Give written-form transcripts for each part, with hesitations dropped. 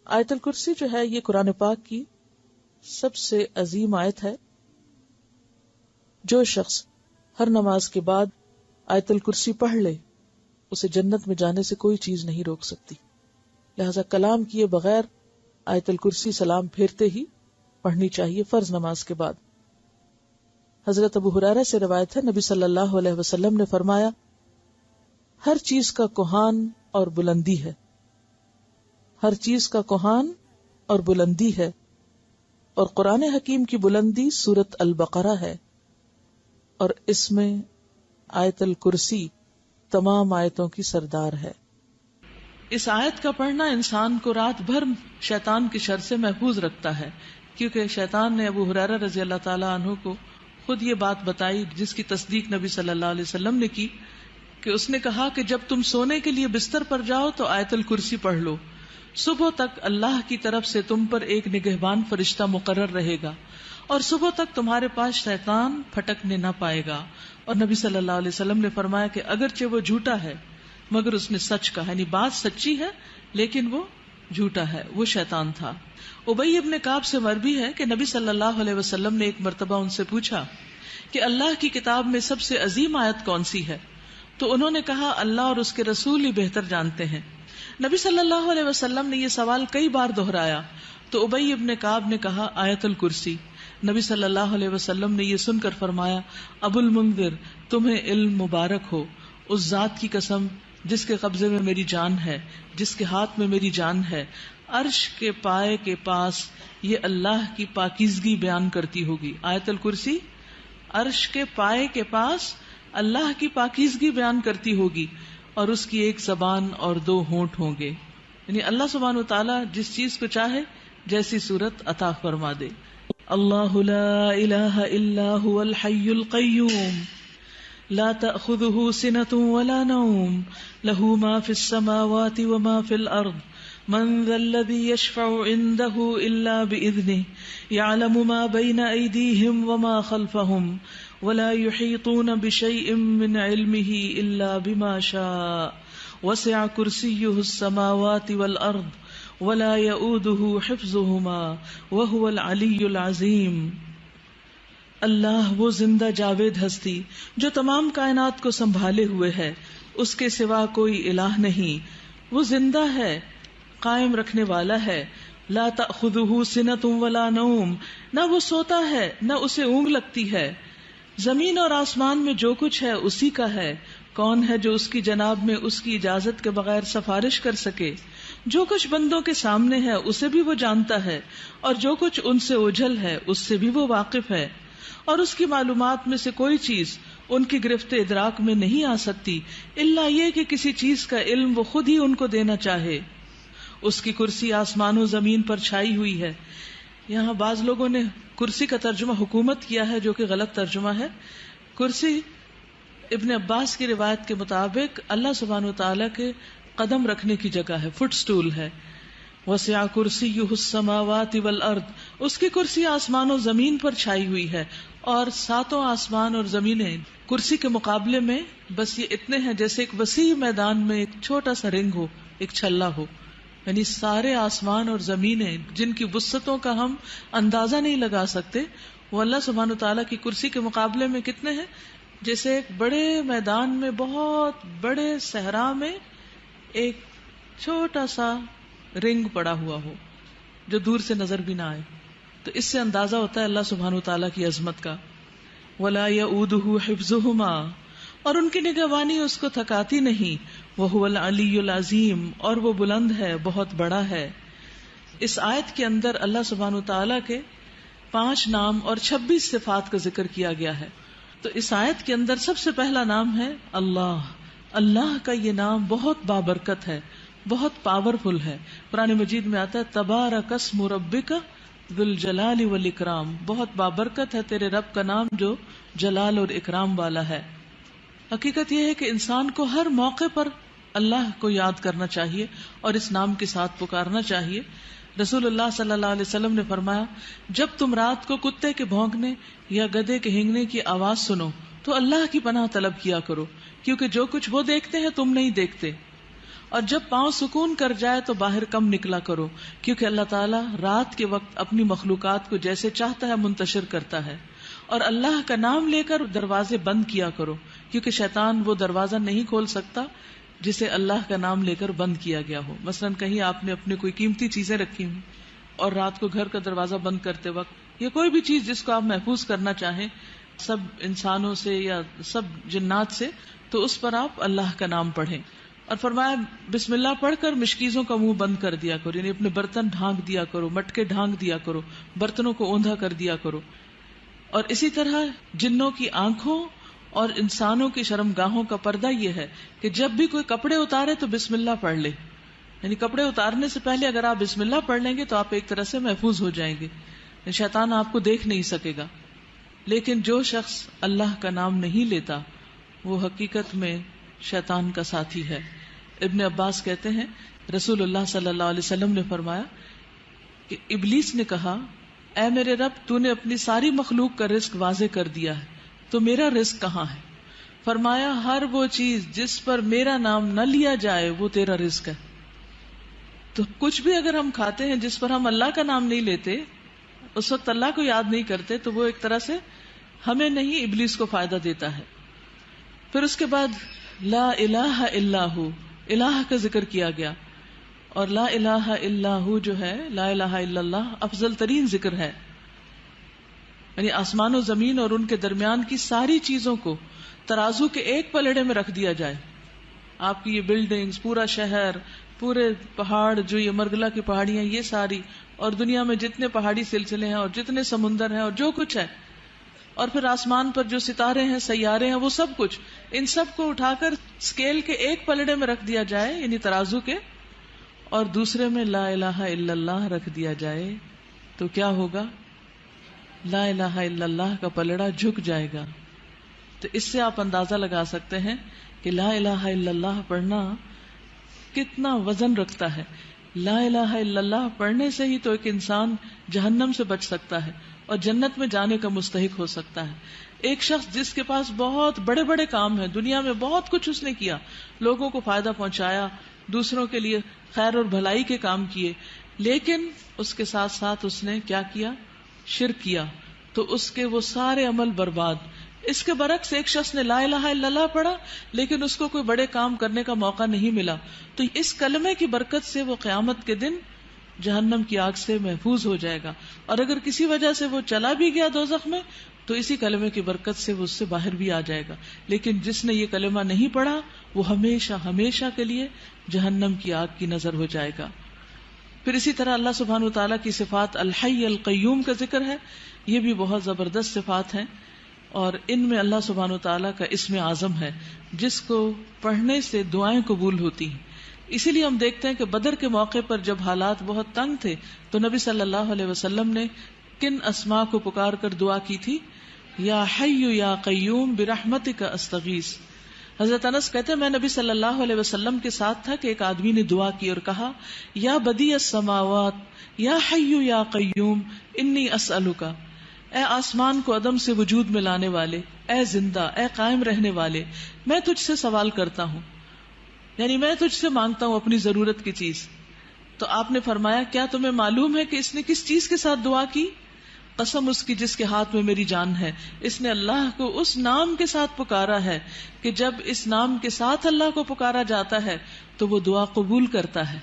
آیت الکرسی جو ہے یہ قرآن پاک کی سب سے عظیم آیت ہے. جو شخص ہر نماز کے بعد آیت الکرسی پڑھ لے اسے جنت میں جانے سے کوئی چیز نہیں روک سکتی. لہذا کلام کیے بغیر آیت الکرسی سلام پھیرتے ہی پڑھنی چاہیے فرض نماز کے بعد. حضرت ابو ہریرہ سے روایت ہے نبی صلی اللہ علیہ وسلم نے فرمایا ہر چیز کا کوہان اور بلندی ہے، ہر چیز کا کوہان اور بلندی ہے، اور قرآن حکیم کی بلندی سورۃ البقرہ ہے، اور اس میں آیت الکرسی تمام آیتوں کی سردار ہے. اس آیت کا پڑھنا انسان کو رات بھر شیطان کی شر سے محفوظ رکھتا ہے، کیونکہ شیطان نے ابو ہریرہ رضی اللہ تعالی عنہ کو خود یہ بات بتائی جس کی تصدیق نبی صلی اللہ علیہ وسلم نے کی، کہ اس نے کہا کہ جب تم سونے کے لیے بستر پر جاؤ تو آیت الکرسی پڑھ لو، صبح تک اللہ کی طرف سے تم پر ایک نگہبان فرشتہ مقرر رہے گا، اور صبح تک تمہارے پاس شیطان پھٹکنے نہ پائے گا. اور نبی صلی اللہ علیہ وسلم نے فرمایا کہ اگرچہ وہ جھوٹا ہے مگر اس نے سچ کہا، یعنی بات سچی ہے لیکن وہ جھوٹا ہے، وہ شیطان تھا. ابی ابن کعب سے مروی ہے کہ نبی صلی اللہ علیہ وسلم نے ایک مرتبہ ان سے پوچھا کہ اللہ کی کتاب میں سب سے عظیم آیت کون سی ہے؟ تو انہوں نے کہا اللہ اور اس کے رسول ہی بہتر جانتے ہیں. نبی صلی اللہ علیہ وسلم نے یہ سوال کئی بار دہرایا تو ابی ابن کعب نے کہا آیت الکرسی. نبی صلی اللہ علیہ وسلم نے یہ سن کر فرمایا ابو المنذر تمہیں علم مبارک ہو، اس ذات کی قسم جس کے قبضے میں میری جان ہے، جس کے ہاتھ میں میری جان ہے، عرش کے پائے کے پاس یہ اللہ کی پاکیزگی بیان کرتی ہوگی. آیت الکرسی عرش کے پائے کے پاس اللہ کی پاکیزگی بیان کرتی ہوگی، اور اس کی ایک زبان اور 2 ہونٹ ہوں گے. یعنی اللہ سبحانہ وتعالی جس چیز کو چاہے جیسی صورت عطا فرما دے. اللہ لا الہ الا هو الحی القیوم لا تأخذه سنة ولا نوم له ما في السماوات وما في الأرض من ذا الذي يشفع عنده إلا بإذنه يعلم ما بين أيديهم وما خلفهم ولا يحيطون بشيء من علمه إلا بما شاء وسع كرسيه السماوات والأرض ولا يؤوده حفظهما وهو العلي العظيم. اللہ وہ زندہ جاوید ہستی جو تمام کائنات کو سنبھالے ہوئے ہے، اس کے سوا کوئی الہ نہیں. وہ زندہ ہے، قائم رکھنے والا ہے. لا تأخذہ سنۃ ولا نوم، نہ وہ سوتا ہے نہ اسے اونگ لگتی ہے. زمین اور آسمان میں جو کچھ ہے اسی کا ہے. کون ہے جو اس کی جناب میں اس کی اجازت کے بغیر سفارش کر سکے؟ جو کچھ بندوں کے سامنے ہے اسے بھی وہ جانتا ہے، اور جو کچھ ان سے اوجھل ہے اس سے بھی وہ واقف ہے. اور اس کی معلومات میں سے کوئی چیز ان کی گرفت ادراک میں نہیں آ سکتی الا یہ کہ کسی چیز کا علم وہ خود ہی ان کو دینا چاہے. اس کی کرسی آسمان و زمین پر چھائی ہوئی ہے. یہاں بعض لوگوں نے کرسی کا ترجمہ حکومت کیا ہے جو کہ غلط ترجمہ ہے. کرسی ابن عباس کی روایت کے مطابق اللہ سبحانہ وتعالی کے قدم رکھنے کی جگہ ہے، فٹ سٹول ہے. وسع کرسیہ السماوات والارض، اس کی کرسی آسمان و زمین پر چھائی ہوئی ہے، اور 7 آسمان اور زمینیں کرسی کے مقابلے میں بس یہ اتنے ہیں جیسے ایک وسیع میدان میں ایک چھوٹا سا رنگ ہو، ایک چھلا ہو. یعنی سارے آسمان اور زمینیں جن کی وسعتوں کا ہم اندازہ نہیں لگا سکتے، وہ اللہ سبحانہ تعالیٰ کی کرسی کے مقابلے میں کتنے ہیں؟ جیسے ایک بڑے میدان میں، بہت بڑے صحرا میں ایک چھوٹا سا رنگ پڑا ہوا ہو جو دور سے نظر بھی نہ آئے. تو اس سے اندازہ ہوتا ہے اللہ سبحانہ وتعالیٰ کی عظمت کا. ولا یؤودہ حفظہما، اور ان کی نگہبانی اس کو تھکاتی نہیں. وہو العلی العظیم، اور وہ بلند ہے، بہت بڑا ہے. اس آیت کے اندر اللہ سبحانہ وتعالیٰ کے 5 نام اور 26 صفات کا ذکر کیا گیا ہے. تو اس آیت کے اندر سب سے پہلا نام ہے اللہ. اللہ کا یہ نام بہت بابرکت ہے، بہت پاورفل ہے. قرآن مجید میں آتا ہے تبارک اسم ربک ذو الجلال والاکرام، بہت بابرکت ہے تیرے رب کا نام جو جلال اور اکرام والا ہے. حقیقت یہ ہے کہ انسان کو ہر موقع پر اللہ کو یاد کرنا چاہیے اور اس نام کے ساتھ پکارنا چاہیے. رسول اللہ صلی اللہ علیہ وسلم نے فرمایا جب تم رات کو کتے کے بھونکنے یا گدھے کے ہینگنے کی آواز سنو تو اللہ کی پناہ طلب کیا کرو، کیونکہ جو کچھ وہ دیکھتے ہیں تم نہیں دیکھتے، اور جب پاؤں سکون کر جائے تو باہر کم نکلا کرو، کیونکہ اللہ تعالیٰ رات کے وقت اپنی مخلوقات کو جیسے چاہتا ہے منتشر کرتا ہے. اور اللہ کا نام لے کر دروازے بند کیا کرو، کیونکہ شیطان وہ دروازہ نہیں کھول سکتا جسے اللہ کا نام لے کر بند کیا گیا ہو. مثلا کہیں آپ نے اپنے کوئی قیمتی چیزیں رکھی ہوں اور رات کو گھر کا دروازہ بند کرتے وقت یا کوئی بھی چیز جس کو آپ محفوظ کرنا چاہیں سب انسانوں سے یا سب جنات سے، تو اس پر آپ اللہ کا نام پڑھیں. اور فرمایا بسم اللہ پڑھ کر مشکیزوں کا منہ بند کر دیا کرو، یعنی اپنے برتن ڈھانک دیا کرو، مٹکے ڈھانک دیا کرو، برتنوں کو اوندھا کر دیا کرو. اور اسی طرح جنوں کی آنکھوں اور انسانوں کی شرمگاہوں کا پردہ یہ ہے کہ جب بھی کوئی کپڑے اتارے تو بسم اللہ پڑھ لے. یعنی کپڑے اتارنے سے پہلے اگر آپ بسم اللہ پڑھ لیں گے تو آپ ایک طرح سے محفوظ ہو جائیں گے، شیطان آپ کو دیکھ نہیں سکے گا. لیکن جو شخص اللہ کا نام نہیں لیتا وہ حقیقت میں شیطان کا ساتھی ہے. ابن عباس کہتے ہیں رسول اللہ صلی اللہ علیہ وسلم نے فرمایا کہ ابلیس نے کہا اے میرے رب تو نے اپنی ساری مخلوق کا رزق واضح کر دیا ہے تو میرا رزق کہاں ہے؟ فرمایا ہر وہ چیز جس پر میرا نام نہ لیا جائے وہ تیرا رزق ہے. تو کچھ بھی اگر ہم کھاتے ہیں جس پر ہم اللہ کا نام نہیں لیتے، اس وقت اللہ کو یاد نہیں کرتے، تو وہ ایک طرح سے ہمیں نہیں ابلیس کو فائدہ دیتا ہے. پھر اس کے بعد لا الہ الا ہو، الہ کا ذکر کیا گیا، اور لا الہ الا ہو جو ہے لا الہ الا اللہ افضل ترین ذکر ہے. یعنی آسمان و زمین اور ان کے درمیان کی ساری چیزوں کو ترازو کے ایک پلڑے میں رکھ دیا جائے. آپ کی یہ بلڈنگز، پورا شہر، پورے پہاڑ، جو یہ مرگلا کی پہاڑیاں، یہ ساری، اور دنیا میں جتنے پہاڑی سلسلے ہیں اور جتنے سمندر ہیں اور جو کچھ ہے، اور پھر آسمان پر جو ستارے ہیں، سیارے ہیں، وہ سب کچھ، ان سب کو اٹھا کر اسکیل کے ایک پلڑے میں رکھ دیا جائے، یعنی ترازو کے، اور دوسرے میں لا الہ الا اللہ رکھ دیا جائے، تو کیا ہوگا؟ لا الہ الا اللہ کا پلڑا جھک جائے گا. تو اس سے آپ اندازہ لگا سکتے ہیں کہ لا الہ الا اللہ پڑھنا کتنا وزن رکھتا ہے. لا الہ الا اللہ پڑھنے سے ہی تو ایک انسان جہنم سے بچ سکتا ہے اور جنت میں جانے کا مستحق ہو سکتا ہے. ایک شخص جس کے پاس بہت بڑے بڑے کام ہیں، دنیا میں بہت کچھ اس نے کیا، لوگوں کو فائدہ پہنچایا، دوسروں کے لیے خیر اور بھلائی کے کام کیے، لیکن اس کے ساتھ ساتھ اس نے کیا کیا؟ شرک کیا، تو اس کے وہ سارے عمل برباد. اس کے برعکس ایک شخص نے لا الہ الا اللہ پڑھا لیکن اس کو کوئی بڑے کام کرنے کا موقع نہیں ملا، تو اس کلمے کی برکت سے وہ قیامت کے دن جہنم کی آگ سے محفوظ ہو جائے گا. اور اگر کسی وجہ سے وہ چلا بھی گیا دوزخ میں تو اسی کلمے کی برکت سے وہ اس سے باہر بھی آ جائے گا. لیکن جس نے یہ کلمہ نہیں پڑھا وہ ہمیشہ ہمیشہ کے لیے جہنم کی آگ کی نظر ہو جائے گا. پھر اسی طرح اللہ سبحانہ وتعالیٰ کی صفات الحی القیوم کا ذکر ہے. یہ بھی بہت زبردست صفات ہیں، اور ان میں اللہ سبحانہ وتعالیٰ کا اسم اعظم ہے جس کو پڑھنے سے دعائیں قبول ہوتی ہیں. اسی لیے ہم دیکھتے ہیں کہ بدر کے موقع پر جب حالات بہت تنگ تھے تو نبی صلی اللہ علیہ وسلم نے کن اسماء کو پکار کر دعا کی تھی؟ یا حی یا قیوم برحمتک استغیث. حضرت انس کہتے ہیں میں نبی صلی اللہ علیہ وسلم کے ساتھ تھا کہ ایک آدمی نے دعا کی اور کہا یا بدیع السماوات یا حی یا قیوم انی اسألک، اے آسمان کو عدم سے وجود میں لانے والے، اے زندہ، اے قائم رہنے والے، میں تجھ سے سوال کرتا ہوں، یعنی میں تجھ سے مانگتا ہوں اپنی ضرورت کی چیز. تو آپ نے فرمایا کیا تمہیں معلوم ہے کہ اس نے کس چیز کے ساتھ دعا کی؟ قسم اس کی جس کے ہاتھ میں میری جان ہے، اس نے اللہ کو اس نام کے ساتھ پکارا ہے کہ جب اس نام کے ساتھ اللہ کو پکارا جاتا ہے تو وہ دعا قبول کرتا ہے.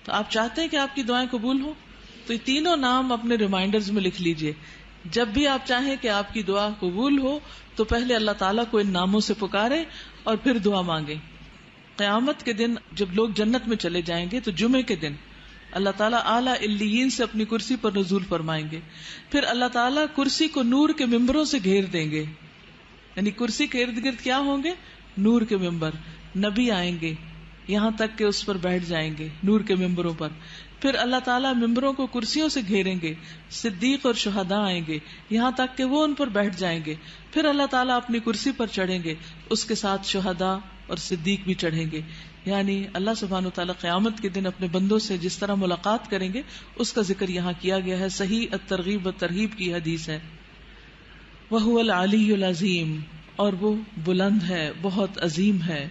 تو آپ چاہتے ہیں کہ آپ کی دعائیں قبول ہوں تو یہ تینوں نام اپنے ریمائنڈرز میں لکھ لیجئے. جب بھی آپ چاہیں کہ آپ کی دعا قبول ہو تو پہلے اللہ تعالیٰ کو ان ناموں سے پکاریں اور پھر دعا مانگیں. قیامت کے دن جب لوگ جنت میں چلے جائیں گے تو جمعے کے دن اللہ تعالیٰ اعلیٰ علیین سے اپنی کرسی پر نزول فرمائیں گے. پھر اللہ تعالیٰ کرسی کو نور کے ممبروں سے گھیر دیں گے، یعنی کرسی کے ارد گرد کیا ہوں گے؟ نور کے ممبر. نبی آئیں گے یہاں تک کہ اس پر بیٹھ جائیں گے نور کے ممبروں پر. پھر اللہ تعالیٰ ممبروں کو کرسیوں سے گھیریں گے. صدیق اور شہداء آئیں گے یہاں تک کہ وہ ان پر بیٹھ جائیں گے. پھر اللہ تعالیٰ اپنی کرسی پر چڑھیں گے، اس کے ساتھ شہداء اور صدیق بھی چڑھیں گے. یعنی اللہ سبحانہ وتعالیٰ قیامت کے دن اپنے بندوں سے جس طرح ملاقات کریں گے اس کا ذکر یہاں کیا گیا ہے. صحیح الترغیب والترہیب کی حدیث ہے. وَهُوَ الْعَلِيُّ الْعَظِيمُ، اور وہ بلند ہے، بہت عظیم ہے.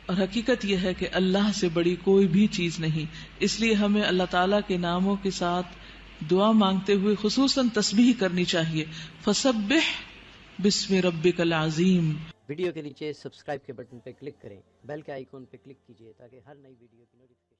اور حقیقت یہ ہے کہ اللہ سے بڑی کوئی بھی چیز نہیں، اس لیے ہمیں اللہ تعالیٰ کے ناموں کے ساتھ دعا مانگتے ہوئے خصوصاً تسبیح کرنی چاہیے. فسبح بسم ربک العظیم. ویڈیو کے نیچے سبسکرائب کے بٹن پہ کلک کریں، بیل کے آئیکن پہ کلک کیجیے تاکہ ہر نئی ویڈیو کی نوٹیفکیشن